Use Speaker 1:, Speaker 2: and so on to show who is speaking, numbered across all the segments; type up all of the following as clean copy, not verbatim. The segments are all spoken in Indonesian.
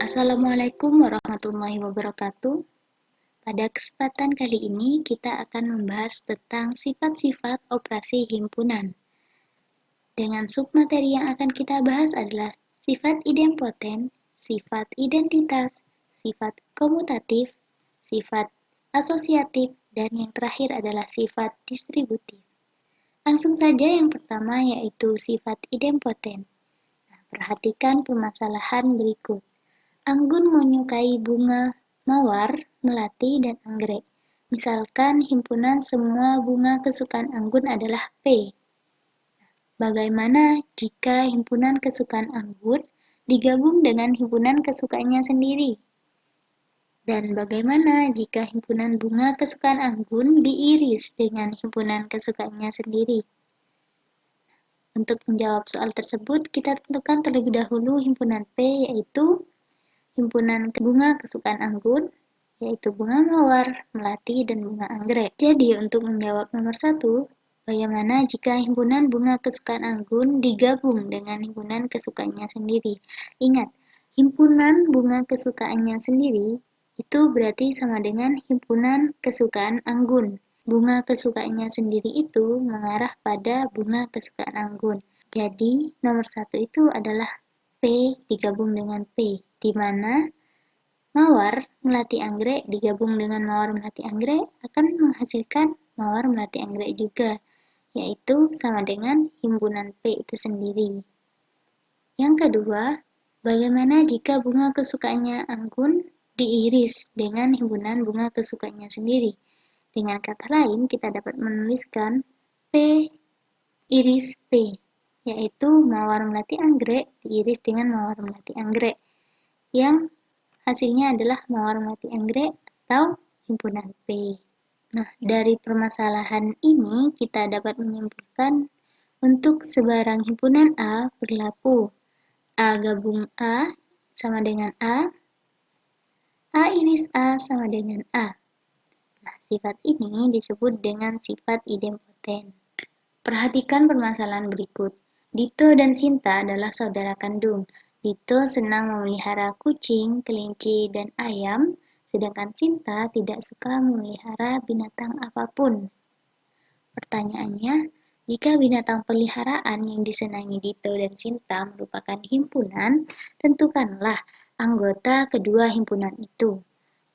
Speaker 1: Assalamualaikum warahmatullahi wabarakatuh. Pada kesempatan kali ini kita akan membahas tentang sifat-sifat operasi himpunan. Dengan submateri yang akan kita bahas adalah sifat idempoten, sifat identitas, sifat komutatif, sifat asosiatif, dan yang terakhir adalah sifat distributif. Langsung saja yang pertama yaitu sifat idempoten. Perhatikan permasalahan berikut. Anggun menyukai bunga mawar, melati, dan anggrek. Misalkan himpunan semua bunga kesukaan Anggun adalah P. Bagaimana jika himpunan kesukaan Anggun digabung dengan himpunan kesukaannya sendiri? Dan bagaimana jika himpunan bunga kesukaan Anggun diiris dengan himpunan kesukaannya sendiri? Untuk menjawab soal tersebut, kita tentukan terlebih dahulu himpunan P, yaitu himpunan bunga kesukaan Anggun, yaitu bunga mawar, melati, dan bunga anggrek. Jadi, untuk menjawab nomor 1, bagaimana jika himpunan bunga kesukaan Anggun digabung dengan himpunan kesukaannya sendiri? Ingat, himpunan bunga kesukaannya sendiri itu berarti sama dengan himpunan kesukaan Anggun. Bunga kesukaannya sendiri itu mengarah pada bunga kesukaan Anggun. Jadi, nomor 1 itu adalah P digabung dengan P, di mana mawar melati anggrek digabung dengan mawar melati anggrek akan menghasilkan mawar melati anggrek juga, yaitu sama dengan himpunan P itu sendiri. Yang kedua, bagaimana jika bunga kesukaannya Anggun diiris dengan himpunan bunga kesukaannya sendiri? Dengan kata lain, kita dapat menuliskan P iris P, yaitu mawar melati anggrek diiris dengan mawar melati anggrek, yang hasilnya adalah mawar melati anggrek atau himpunan P. Nah, dari permasalahan ini kita dapat menyimpulkan untuk sebarang himpunan A berlaku A gabung A sama dengan A iris A sama dengan A. Nah, sifat ini disebut dengan sifat idempoten. Perhatikan permasalahan berikut. Dito dan Sinta adalah saudara kandung. Dito senang memelihara kucing, kelinci, dan ayam, sedangkan Sinta tidak suka memelihara binatang apapun. Pertanyaannya, jika binatang peliharaan yang disenangi Dito dan Sinta merupakan himpunan, tentukanlah anggota kedua himpunan itu.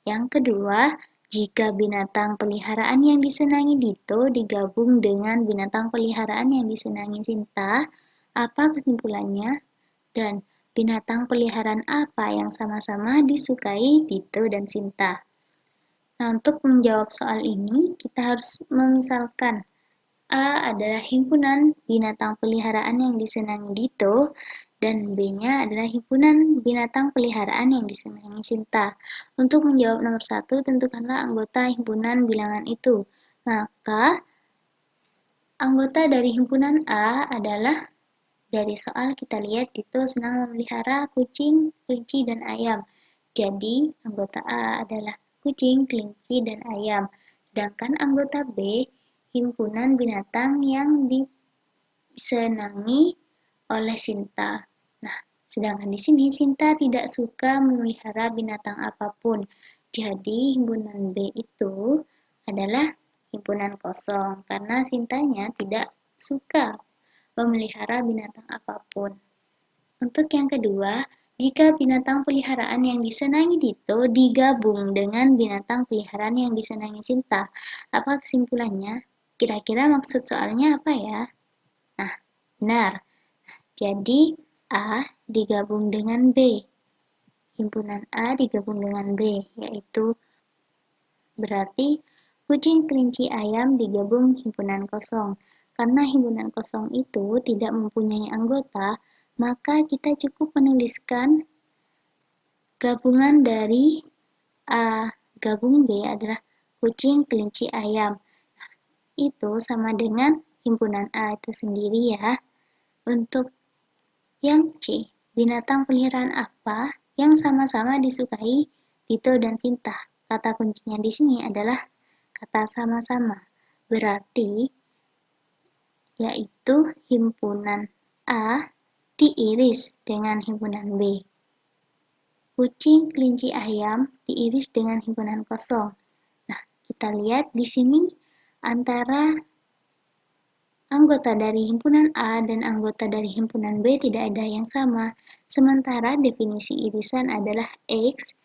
Speaker 1: Yang kedua, jika binatang peliharaan yang disenangi Dito digabung dengan binatang peliharaan yang disenangi Sinta, apa kesimpulannya? Dan binatang peliharaan apa yang sama-sama disukai Dito dan Sinta? Nah, untuk menjawab soal ini, kita harus memisalkan A adalah himpunan binatang peliharaan yang disenangi Dito, dan B-nya adalah himpunan binatang peliharaan yang disenangi Sinta. Untuk menjawab nomor 1, tentukanlah anggota himpunan bilangan itu. Maka, anggota dari himpunan A adalah, dari soal kita lihat Dito senang memelihara kucing, kelinci, dan ayam. Jadi, anggota A adalah kucing, kelinci, dan ayam. Sedangkan anggota B, himpunan binatang yang disenangi oleh Sinta. Nah, sedangkan di sini Sinta tidak suka memelihara binatang apapun. Jadi, himpunan B itu adalah himpunan kosong karena Sintanya tidak suka memelihara binatang apapun. Untuk yang kedua, jika binatang peliharaan yang disenangi Dito digabung dengan binatang peliharaan yang disenangi Sinta, apa kesimpulannya? Kira-kira maksud soalnya apa ya? Nah, benar. Jadi, A digabung dengan B. Himpunan A digabung dengan B, yaitu berarti kucing, kelinci, ayam digabung himpunan kosong. Karena himpunan kosong itu tidak mempunyai anggota, maka kita cukup menuliskan gabungan dari A gabung B adalah kucing, kelinci, ayam. Itu sama dengan himpunan A itu sendiri ya. Untuk yang C, binatang peliharaan apa yang sama-sama disukai Dito dan Sinta? Kata kuncinya di sini adalah kata sama-sama. Berarti yaitu himpunan A diiris dengan himpunan B. kucing, kelinci, ayam diiris dengan himpunan kosong. Nah, kita lihat di sini antara anggota dari himpunan A dan anggota dari himpunan B tidak ada yang sama. Sementara definisi irisan adalah X,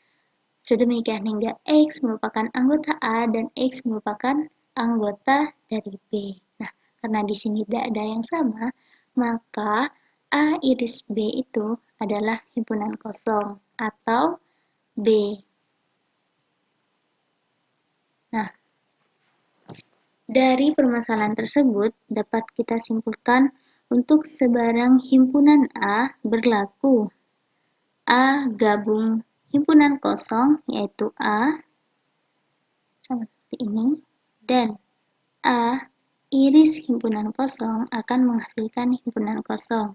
Speaker 1: sedemikian hingga X merupakan anggota A dan X merupakan anggota dari B. Nah, karena di sini tidak ada yang sama, maka A iris B itu adalah himpunan kosong atau B. Nah, dari permasalahan tersebut dapat kita simpulkan untuk sebarang himpunan A berlaku A gabung himpunan kosong yaitu A seperti ini dan A iris himpunan kosong akan menghasilkan himpunan kosong.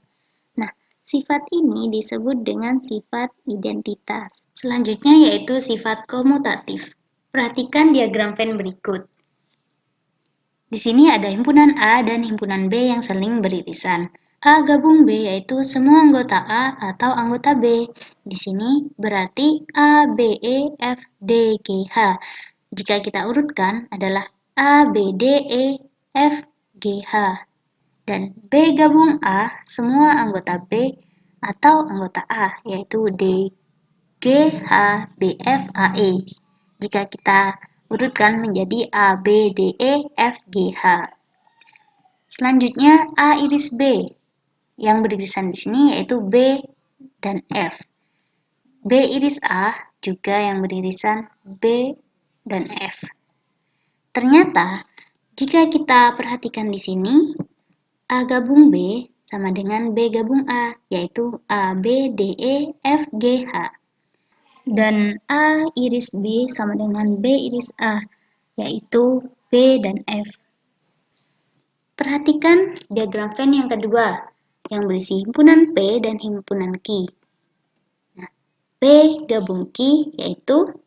Speaker 1: Nah, sifat ini disebut dengan sifat identitas. Selanjutnya yaitu sifat komutatif. Perhatikan diagram Venn berikut. Di sini ada himpunan A dan himpunan B yang saling beririsan. A gabung B yaitu semua anggota A atau anggota B. Di sini berarti A, B, E, F, D, G, H. Jika kita urutkan adalah A, B, D, E, F, G, H. Dan B gabung A semua anggota B atau anggota A yaitu D, G, H, B, F, A, E. Jika kita urutkan menjadi A, B, D, E, F, G, H. Selanjutnya A iris B yang beririsan di sini yaitu B dan F. B iris A juga yang beririsan B dan F. Ternyata jika kita perhatikan di sini A gabung B sama dengan B gabung A yaitu A, B, D, E, F, G, H. Dan A iris B sama dengan B iris A, yaitu B dan F. Perhatikan diagram Venn yang kedua, yang berisi himpunan P dan himpunan Q. Nah, P gabung Q yaitu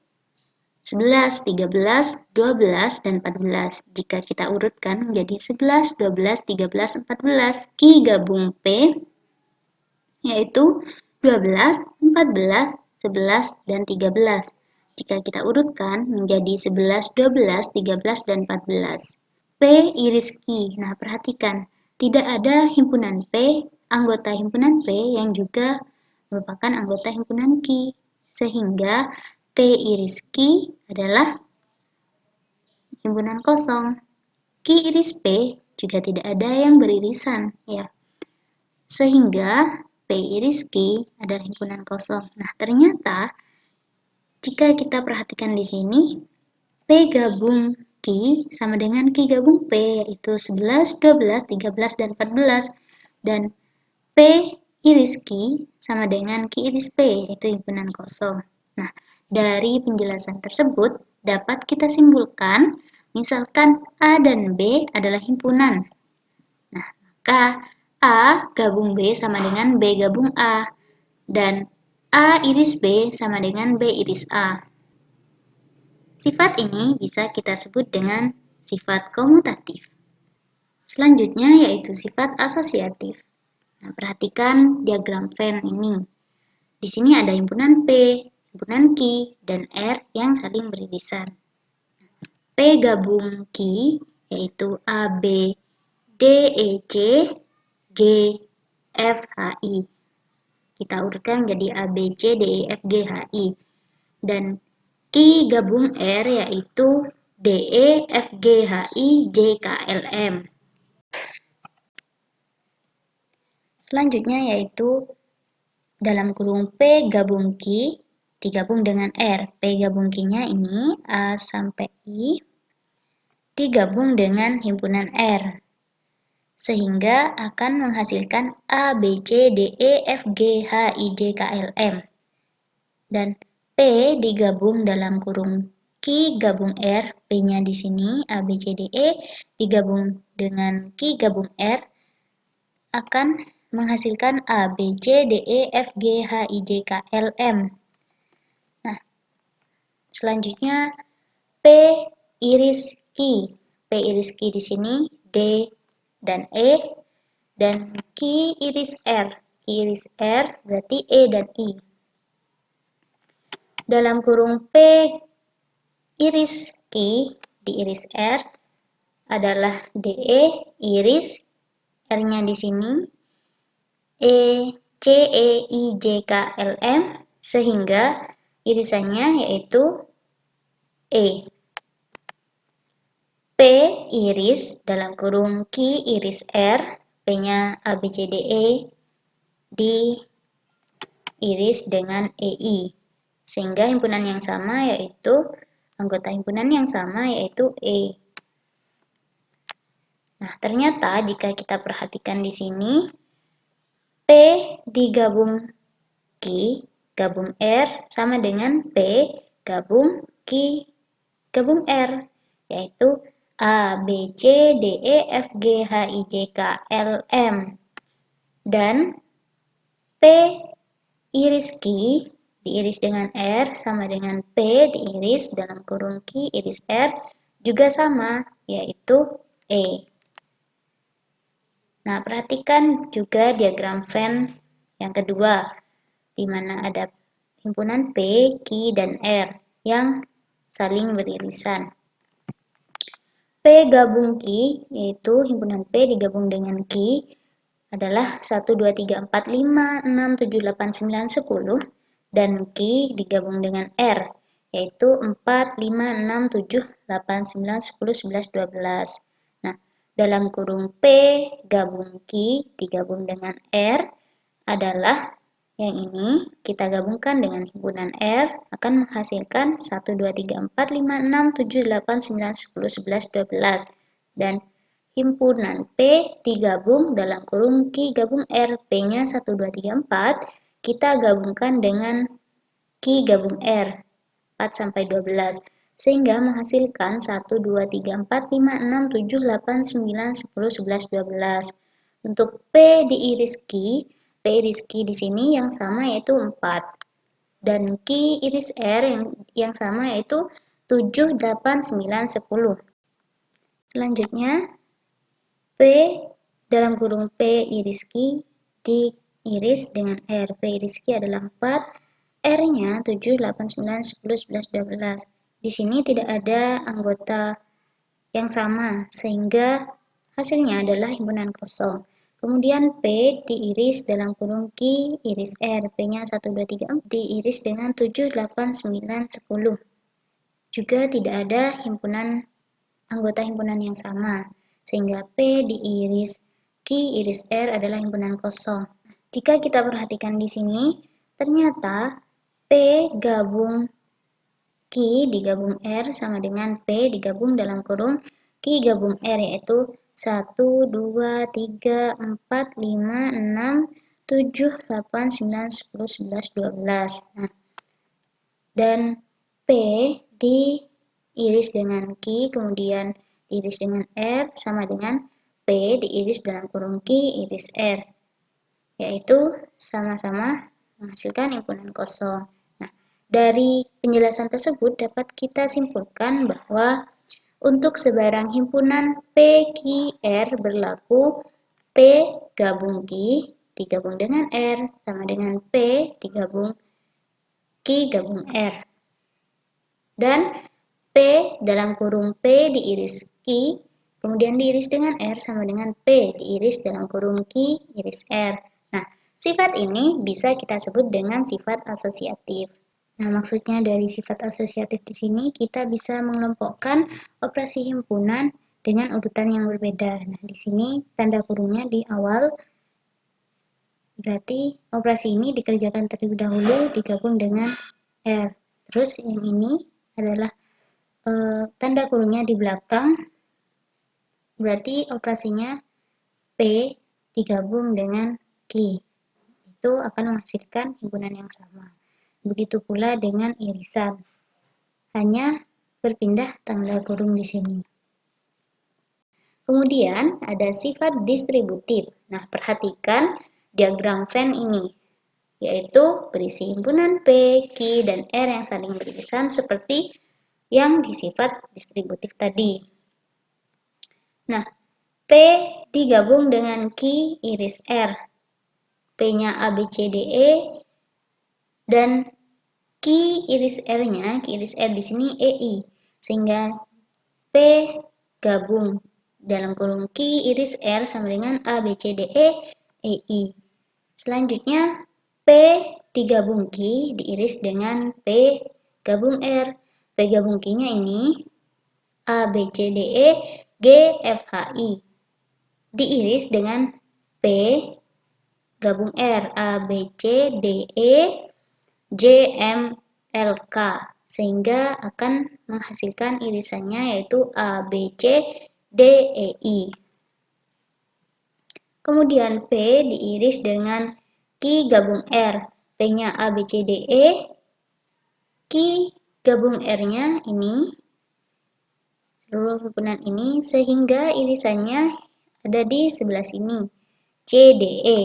Speaker 1: 11, 13, 12, dan 14. Jika kita urutkan menjadi 11, 12, 13, 14. Q gabung P yaitu 12, 14, 11, dan 13. Jika kita urutkan menjadi 11, 12, 13, dan 14. P iris Q. Nah, perhatikan, tidak ada himpunan P, anggota himpunan P yang juga merupakan anggota himpunan Q. Sehingga P iris Q adalah himpunan kosong. Q iris P juga tidak ada yang beririsan, ya. Sehingga P iris Q adalah himpunan kosong. Nah, ternyata jika kita perhatikan di sini, P gabung Q sama dengan Q gabung P, yaitu 11, 12, 13, dan 14. Dan P iris Q sama dengan Q iris P, yaitu himpunan kosong. Nah, dari penjelasan tersebut dapat kita simpulkan, misalkan A dan B adalah himpunan. Nah, maka A gabung B sama dengan B gabung A. Dan A iris B sama dengan B iris A. Sifat ini bisa kita sebut dengan sifat komutatif. Selanjutnya yaitu sifat asosiatif. Nah, perhatikan diagram Venn ini. Di sini ada himpunan P, himpunan Q, dan R yang saling beririsan. P gabung Q yaitu A, B, D, E, C, G, F, H, I. Kita urutkan menjadi A, B, C, D, E, F, G, H, I. Dan Q gabung R yaitu D, E, F, G, H, I, J, K, L, M. Selanjutnya yaitu dalam kurung P gabung Q digabung dengan R. P gabung Q-nya ini A sampai I digabung dengan himpunan R. Sehingga akan menghasilkan A, B, C, D, E, F, G, H, I, J, K, L, M. Dan P digabung dalam kurung Q gabung R, P-nya di sini A, B, C, D, E digabung dengan Q gabung R akan menghasilkan A, B, C, D, E, F, G, H, I, J, K, L, M. Nah, selanjutnya P iris Q. P iris Q di sini D dan E, dan Q iris R. Q iris R berarti E dan I. dalam kurung P iris Q di iris R adalah DE iris R-nya di sini E C E I J K L M sehingga irisannya yaitu E. P iris dalam kurung Q iris R, P-nya ABCDE di iris dengan EI sehingga himpunan yang sama yaitu anggota himpunan yang sama yaitu E. Nah, ternyata jika kita perhatikan di sini P digabung Q gabung R sama dengan P gabung Q gabung R yaitu A, B, C, D, E, F, G, H, I, J, K, L, M dan P iris Q diiris dengan R sama dengan P diiris dalam kurung Q iris R juga sama yaitu E. Nah, perhatikan juga diagram Venn yang kedua di mana ada himpunan P, Q, dan R yang saling beririsan. P gabung Q yaitu himpunan P digabung dengan Q adalah 1, 2, 3, 4, 5, 6, 7, 8, 9, 10 dan Q digabung dengan R yaitu 4, 5, 6, 7, 8, 9, 10, 11, 12. Nah, dalam kurung P gabung Q digabung dengan R adalah yang ini kita gabungkan dengan himpunan R akan menghasilkan 1, 2, 3, 4, 5, 6, 7, 8, 9, 10, 11, 12 dan himpunan P digabung dalam kurung Q gabung R, P-nya 1, 2, 3, 4, kita gabungkan dengan Q gabung R, 4 sampai 12, sehingga menghasilkan 1, 2, 3, 4, 5, 6, 7, 8, 9, 10, 11, 12. Untuk P diiris Q, P iris Q di sini yang sama yaitu 4. Dan Q iris R yang sama yaitu 7, 8, 9, 10. Selanjutnya, P dalam kurung P iris Q diiris dengan R. P iris Q adalah 4, R-nya 7, 8, 9, 10, 11, 12. Di sini tidak ada anggota yang sama, sehingga hasilnya adalah himpunan kosong. Kemudian P diiris dalam kurung Q iris R. P-nya 1, 2, 3, 4 diiris dengan 7, 8, 9, 10. Juga tidak ada anggota himpunan yang sama, sehingga P diiris Q iris R adalah himpunan kosong. Jika kita perhatikan di sini, ternyata P gabung Q digabung R sama dengan P digabung dalam kurung Q gabung R yaitu 1, 2, 3, 4, 5, 6, 7, 8, 9, 10, 11, 12. Nah, dan P diiris dengan Q kemudian diiris dengan R sama dengan P diiris dalam kurung Q iris R yaitu sama-sama menghasilkan himpunan kosong. Nah, dari penjelasan tersebut dapat kita simpulkan bahwa untuk sebarang himpunan P, Q, R berlaku P gabung Q digabung dengan R sama dengan P digabung Q gabung R. Dan P dalam kurung P diiris Q kemudian diiris dengan R sama dengan P diiris dalam kurung Q iris R. Nah, sifat ini bisa kita sebut dengan sifat asosiatif. Nah, maksudnya dari sifat asosiatif di sini kita bisa mengelompokkan operasi himpunan dengan urutan yang berbeda. Nah, di sini tanda kurungnya di awal berarti operasi ini dikerjakan terlebih dahulu digabung dengan R. Terus yang ini adalah tanda kurungnya di belakang berarti operasinya P digabung dengan Q. Itu akan menghasilkan himpunan yang sama. Begitu pula dengan irisan. Hanya berpindah tanda kurung di sini. Kemudian ada sifat distributif. Nah, perhatikan diagram Venn ini, yaitu berisi himpunan P, Q, dan R yang saling beririsan seperti yang di sifat distributif tadi. Nah, P digabung dengan Q iris R. P-nya ABCDE dan Ki iris R-nya, ki iris R di sini EI, sehingga P gabung dalam kurung ki iris R sama dengan A, B, C, D, E, EI. Selanjutnya P digabung ki diiris dengan P gabung R. P gabung ki-nya ini A, B, C, D, E, G, F, H, I. Diiris dengan P gabung R, A, B, C, D, E, J, M, L, K. Sehingga akan menghasilkan irisannya yaitu A, B, C, D, E, I. Kemudian P diiris dengan Ki gabung R. P-nya A, B, C, D, E. Ki gabung R-nya ini, seluruh himpunan ini, sehingga irisannya ada di sebelah sini, C, D, E.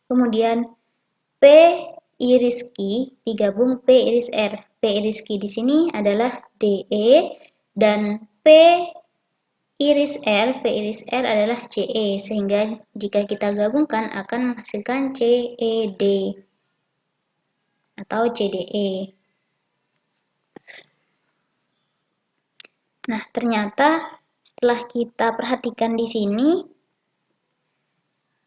Speaker 1: Kemudian P iris Ki digabung P iris R. P iris Ki di sini adalah DE dan P iris R, P iris R adalah CE, sehingga jika kita gabungkan akan menghasilkan CED atau CDE. Nah, ternyata setelah kita perhatikan di sini,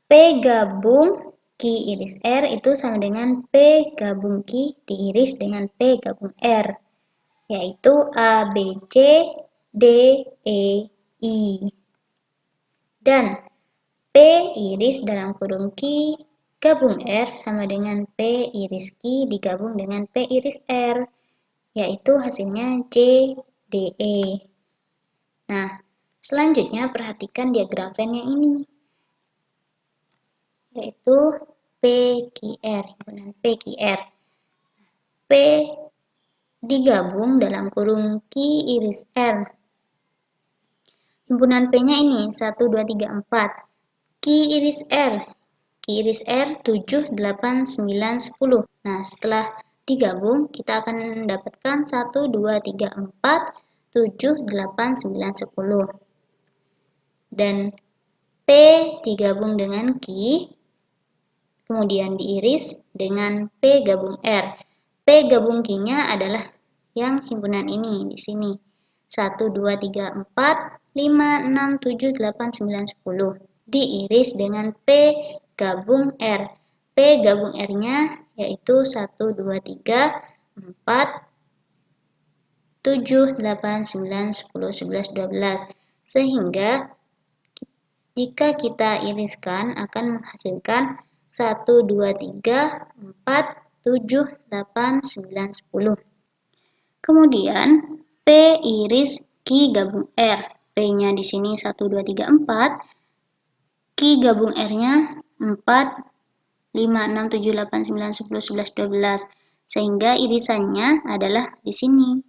Speaker 1: P gabung Ki iris R itu sama dengan P gabung Ki diiris dengan P gabung R, yaitu A, B, C, D, E, I. Dan P iris dalam kurung Ki gabung R sama dengan P iris Ki digabung dengan P iris R, yaitu hasilnya C, D, E. Nah, selanjutnya perhatikan diagram Venn yang ini, yaitu PQR, himpunan PQR. P digabung dalam kurung Ki iris R. Himpunan P-nya ini 1, 2, 3, 4. Ki iris R. Ki iris R 7, 8, 9, 10. Nah, setelah digabung kita akan mendapatkan 1, 2, 3, 4, 7, 8, 9, 10. Dan P digabung dengan Ki, kemudian diiris dengan P gabung R. P gabung Ki-nya adalah yang himpunan ini di sini. 1, 2, 3, 4, 5, 6, 7, 8, 9, 10. Diiris dengan P gabung R. P gabung R-nya yaitu 1, 2, 3, 4, 7, 8, 9, 10, 11, 12. Sehingga jika kita iriskan akan menghasilkan 1, 2, 3, 4, 7, 8, 9, 10. Kemudian P iris Ki gabung R. P-nya di sini 1, 2, 3, 4. Ki gabung R-nya 4, 5, 6, 7, 8, 9, 10, 11, 12. Sehingga irisannya adalah di sini,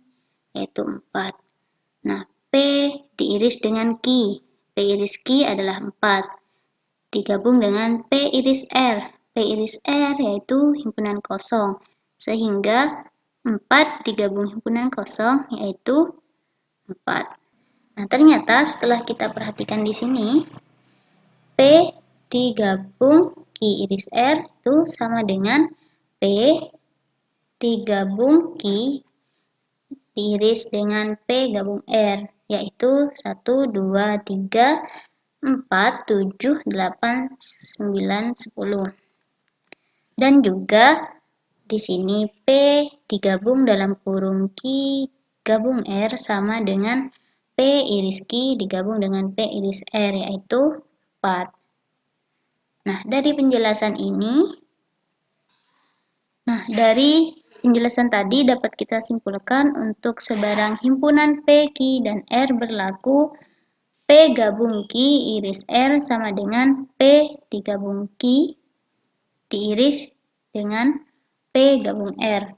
Speaker 1: yaitu 4. Nah, P diiris dengan Ki. P iris Ki adalah 4. Digabung dengan P iris R. P iris R yaitu himpunan kosong. Sehingga 4 digabung himpunan kosong yaitu 4. Nah, ternyata setelah kita perhatikan di sini, P digabung Ki iris R itu sama dengan P digabung Ki diiris dengan P gabung R, yaitu 1, 2, 3, 4, 7, 8, 9, 10. Dan juga di sini P digabung dalam kurung Ki gabung R sama dengan P iris Ki digabung dengan P iris R, yaitu 4. Nah, dari penjelasan tadi dapat kita simpulkan untuk sebarang himpunan P, Ki, dan R berlaku P gabung Ki iris R sama dengan P digabung Ki diiris dengan P gabung R.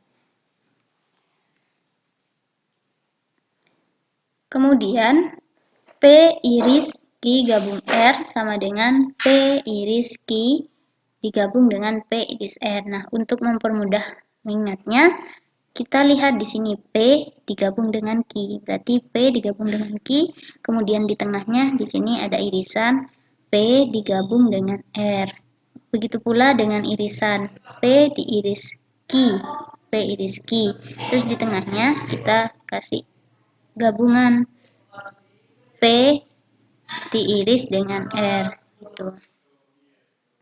Speaker 1: Kemudian P iris Ki gabung R sama dengan P iris Ki digabung dengan P iris R. Nah, untuk mempermudah mengingatnya, kita lihat di sini P digabung dengan Ki. Berarti P digabung dengan Ki, kemudian di tengahnya di sini ada irisan P digabung dengan R. Begitu pula dengan irisan P diiris Ki. P iris Q. Terus di tengahnya kita kasih gabungan P diiris dengan R gitu.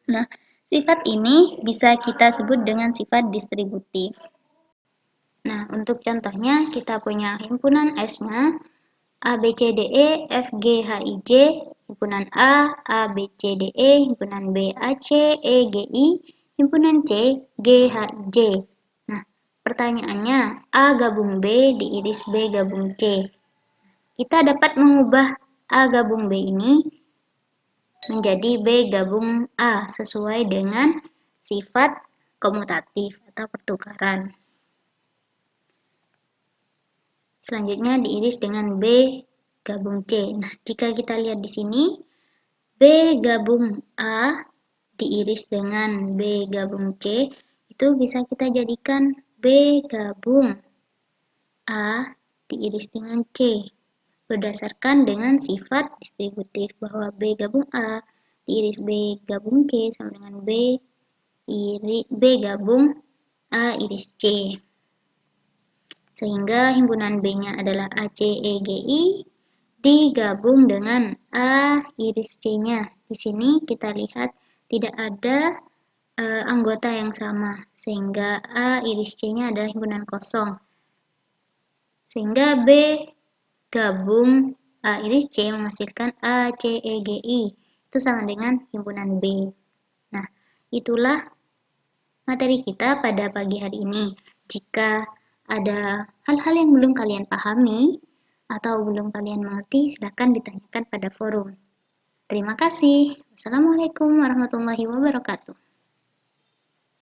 Speaker 1: Nah, sifat ini bisa kita sebut dengan sifat distributif. Nah, untuk contohnya kita punya himpunan S-nya A, B, C, D, E, F, G, H, I, J, himpunan A, B, C, D, E, himpunan B, A, C, E, G, I, himpunan C, G, H, I, J. Nah, pertanyaannya, A gabung B diiris B gabung C. Kita dapat mengubah A gabung B ini menjadi B gabung A sesuai dengan sifat komutatif atau pertukaran. Selanjutnya diiris dengan B gabung C. Nah, jika kita lihat di sini, B gabung A diiris dengan B gabung C, itu bisa kita jadikan B gabung A diiris dengan C. Berdasarkan dengan sifat distributif bahwa B gabung A diiris B gabung C sama dengan B gabung A iris C. Sehingga himpunan B-nya adalah ACEGI digabung dengan A iris C-nya. Di sini kita lihat tidak ada anggota yang sama, sehingga A iris C-nya adalah himpunan kosong. Sehingga B gabung A iris C menghasilkan ACEGI. Itu sama dengan himpunan B. Nah, itulah materi kita pada pagi hari ini. Jika ada hal-hal yang belum kalian pahami atau belum kalian mengerti, silakan ditanyakan pada forum. Terima kasih. Wassalamualaikum warahmatullahi wabarakatuh.